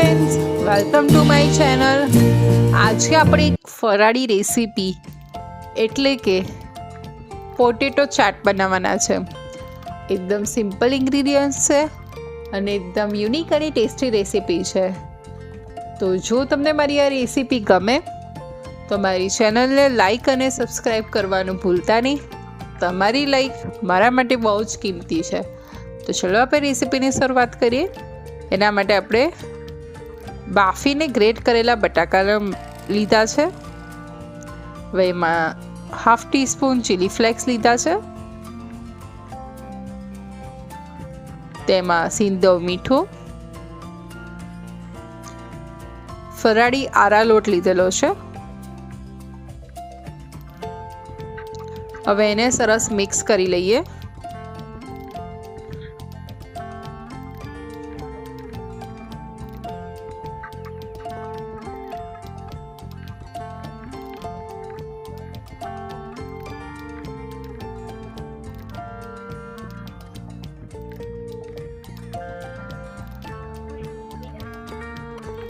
Friends, welcome to my channel. આજે આપણે એક ફરાળી રેસીપી એટલે કે પોટેટો ચાટ બનાવવાના છે। એકદમ સિમ્પલ ઇન્ગ્રીડિયન્ટ્સ છે અને એકદમ યુનિક અને ટેસ્ટી રેસીપી છે। તો જો તમને મારી આ રેસીપી ગમે તો મારી ચેનલને લાઈક અને સબસ્ક્રાઈબ કરવાનું ભૂલતા નહીં। તમારી લાઈક મારા માટે બહુ જ કિંમતી છે। તો ચલો આપણે રેસીપીની શરૂઆત કરીએ। એના માટે આપણે બાફીને ગ્રેટ કરેલા બટાકા લીધા છે। હવે એમાં હાફ ટીસ્પૂન ચીલી ફ્લેક્સ લીધા છે। તેમાં સિંધવ મીઠું, ફરાળી આરા લોટ લીધેલો છે। હવે એને સરસ મિક્સ કરી લઈએ।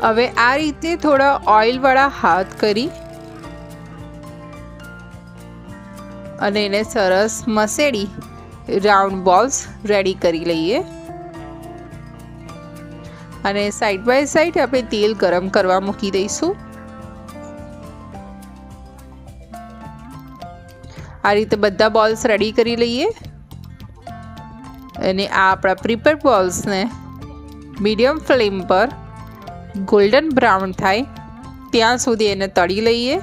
હવે આ રીતે થોડા ઓઇલવાળા હાથ કરી અને એને સરસ મસેડી રાઉન્ડ બોલ્સ રેડી કરી લઈએ। અને સાઈડ બાય સાઈડ આપણે તેલ ગરમ કરવા મૂકી દઈશું। આ રીતે બધા બોલ્સ રેડી કરી લઈએ અને આ આપણા પ્રિપેર બોલ્સને મીડિયમ ફ્લેમ પર गोल्डन ब्राउन थाय त्या सुधी एने तળી लईए।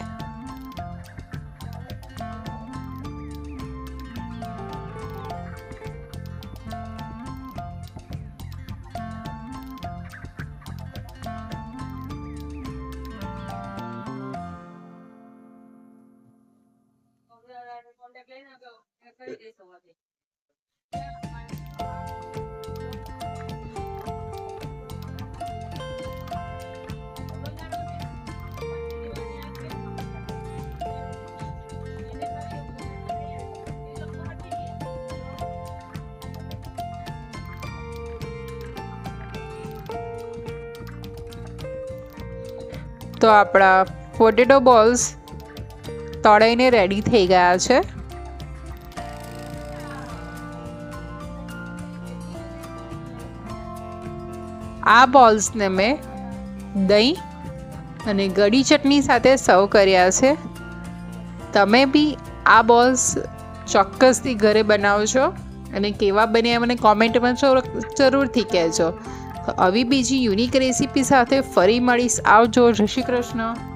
तो आपड़ा पोटेटो बॉल्स तळाईने रेडी थई गया छे। आ बॉल्स ने मैं दही अने गड़ी चटनी साथे सर्व कर्या छे। तमे बी आ बॉल्स चोक्कसथी घरे बनावजो अने केवा बन्या मने कॉमेंट में जरूरथी कहेजो। આવી બીજી યુનિક રેસીપી સાથે ફરી મળીશ। આવજો। જય શ્રી કૃષ્ણ।